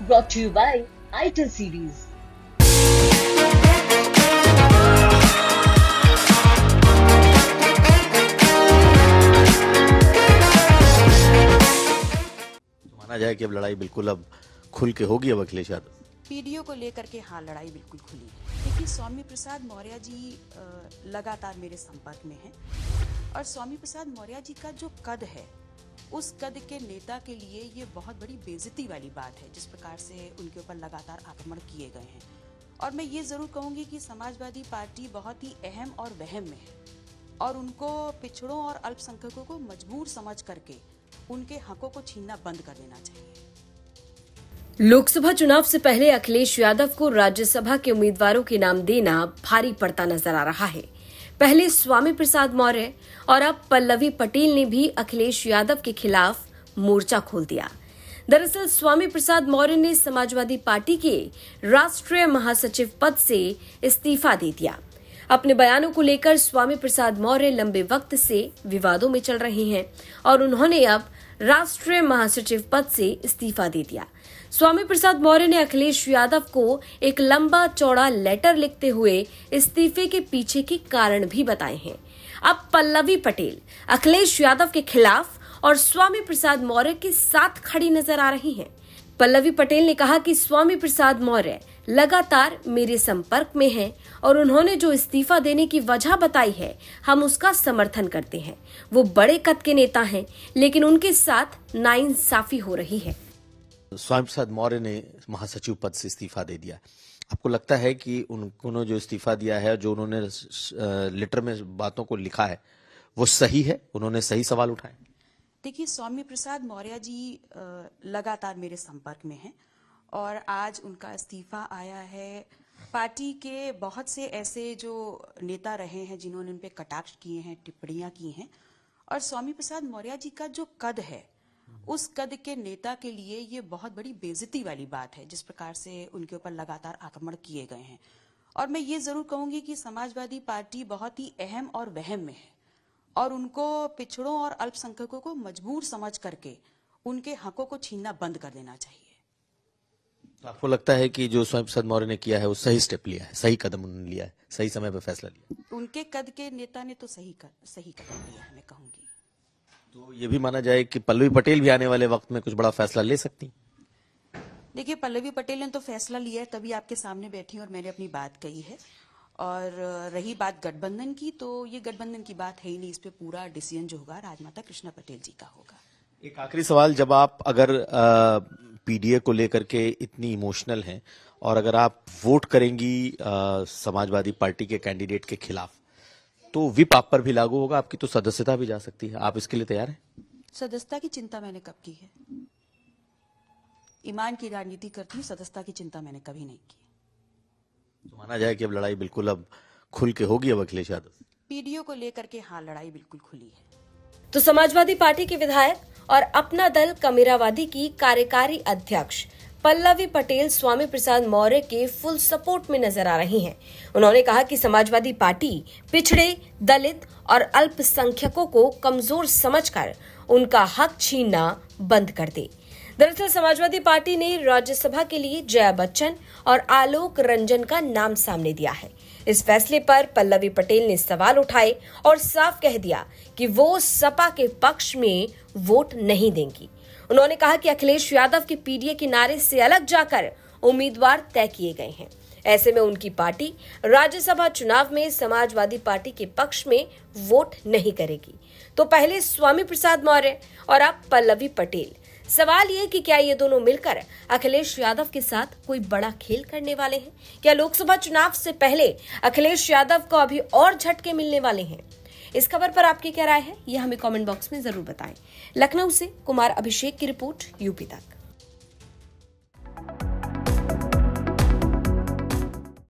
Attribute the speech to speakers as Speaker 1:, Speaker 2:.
Speaker 1: brought to you by ITIL series.
Speaker 2: माना जाए कि अब लड़ाई बिल्कुल अब खुल के होगी अब अखिलेश यादव
Speaker 3: पीडीओ को लेकर के हाँ लड़ाई बिल्कुल खुली। देखिए स्वामी प्रसाद मौर्य जी लगातार मेरे संपर्क में हैं और स्वामी प्रसाद मौर्य जी का जो कद है उस कद के नेता के लिए ये बहुत बड़ी बेइज्जती वाली बात है जिस प्रकार से उनके ऊपर लगातार आक्रमण किए गए हैं। और मैं ये जरूर कहूंगी कि समाजवादी पार्टी बहुत ही अहम और वहम में है और उनको पिछड़ों और अल्पसंख्यकों को मजबूर समझ करके उनके हकों को छीनना बंद कर देना चाहिए।
Speaker 4: लोकसभा चुनाव से पहले अखिलेश यादव को राज्यसभा के उम्मीदवारों के नाम देना भारी पड़ता नजर आ रहा है। पहले स्वामी प्रसाद मौर्य और अब पल्लवी पटेल ने भी अखिलेश यादव के खिलाफ मोर्चा खोल दिया। दरअसल स्वामी प्रसाद मौर्य ने समाजवादी पार्टी के राष्ट्रीय महासचिव पद से इस्तीफा दे दिया। अपने बयानों को लेकर स्वामी प्रसाद मौर्य लंबे वक्त से विवादों में चल रहे हैं और उन्होंने अब राष्ट्रीय महासचिव पद से इस्तीफा दे दिया। स्वामी प्रसाद मौर्य ने अखिलेश यादव को एक लंबा चौड़ा लेटर लिखते हुए इस्तीफे के पीछे के कारण भी बताए हैं। अब पल्लवी पटेल अखिलेश यादव के खिलाफ और स्वामी प्रसाद मौर्य के साथ खड़ी नजर आ रही हैं। पल्लवी पटेल ने कहा कि स्वामी प्रसाद मौर्य लगातार मेरे संपर्क में हैं और उन्होंने जो इस्तीफा देने की वजह बताई है हम उसका समर्थन करते हैं। वो बड़े कद के नेता हैं लेकिन उनके साथ नाइंसाफी हो रही है।
Speaker 2: स्वामी प्रसाद मौर्य ने महासचिव पद से इस्तीफा दे दिया। आपको लगता है कि उन्होंने जो इस्तीफा दिया है, जो उन्होंने लेटर में बातों को लिखा है, वो सही है? उन्होंने सही सवाल उठाए?
Speaker 3: देखिए स्वामी प्रसाद मौर्य जी लगातार मेरे संपर्क में हैं और आज उनका इस्तीफा आया है। पार्टी के बहुत से ऐसे जो नेता रहे हैं जिन्होंने उन पे कटाक्ष किए हैं, टिप्पणियां की हैं और स्वामी प्रसाद मौर्य जी का जो कद है उस कद के नेता के लिए ये बहुत बड़ी बेइज्जती वाली बात है जिस प्रकार से उनके ऊपर लगातार आक्रमण किए गए हैं। और मैं ये जरूर कहूंगी कि समाजवादी पार्टी बहुत ही अहम और वहम में है और उनको पिछड़ों और अल्पसंख्यकों को मजबूर समझ करके उनके हकों को छीनना बंद कर देना चाहिए।
Speaker 2: तो आपको लगता है कि जो स्वामी प्रसाद मौर्य ने किया है वो सही स्टेप लिया है, सही कदम उन्होंने लिया है, सही समय पर फैसला लिया?
Speaker 3: उनके कद के नेता ने तो सही कदम लिया है, मैं कहूंगी।
Speaker 2: तो ये भी माना जाए कि पल्लवी पटेल भी आने वाले वक्त में कुछ बड़ा फैसला ले सकती?
Speaker 3: देखिए पल्लवी पटेल ने तो फैसला लिया है, तभी आपके सामने बैठी और मैंने अपनी बात कही है। और रही बात गठबंधन की, तो ये गठबंधन की बात है ही नहीं, इस पे पूरा डिसीजन जो होगा राजमाता कृष्णा पटेल जी का होगा।
Speaker 2: एक आखिरी सवाल, जब आप अगर पीडीए को लेकर के इतनी इमोशनल हैं और अगर आप वोट करेंगी समाजवादी पार्टी के कैंडिडेट के खिलाफ, तो विप आप पर भी लागू होगा, आपकी तो सदस्यता भी जा सकती है। आप इसके लिए तैयार हैं?
Speaker 3: सदस्यता की चिंता मैंने कब की है? ईमान की राजनीति करती हूँ, सदस्यता की चिंता मैंने कभी नहीं की।
Speaker 2: तो माना जाए कि अब लड़ाई बिल्कुल अब खुल के होगी अब अखिलेश यादव?
Speaker 3: पीडीओ को लेकर के हाँ लड़ाई बिल्कुल खुली है।
Speaker 4: तो समाजवादी पार्टी के विधायक और अपना दल कमेरावादी की कार्यकारी अध्यक्ष पल्लवी पटेल स्वामी प्रसाद मौर्य के फुल सपोर्ट में नजर आ रही हैं। उन्होंने कहा कि समाजवादी पार्टी पिछड़े, दलित और अल्पसंख्यकों को कमजोर समझकर उनका हक छीनना बंद कर दे। दरअसल समाजवादी पार्टी ने राज्यसभा के लिए जया बच्चन और आलोक रंजन का नाम सामने दिया है। इस फैसले पर पल्लवी पटेल ने सवाल उठाए और साफ कह दिया कि वो सपा के पक्ष में वोट नहीं देंगी। उन्होंने कहा कि अखिलेश यादव के पीडीए के नारे से अलग जाकर उम्मीदवार तय किए गए हैं। ऐसे में उनकी पार्टी राज्यसभा चुनाव में समाजवादी पार्टी के पक्ष में वोट नहीं करेगी। तो पहले स्वामी प्रसाद मौर्य और अब पल्लवी पटेल। सवाल ये कि क्या ये दोनों मिलकर अखिलेश यादव के साथ कोई बड़ा खेल करने वाले हैं? क्या लोकसभा चुनाव से पहले अखिलेश यादव को अभी और झटके मिलने वाले हैं? इस खबर पर आपकी क्या राय है, ये हमें कमेंट बॉक्स में जरूर बताएं। लखनऊ से कुमार अभिषेक की रिपोर्ट, यूपी तक।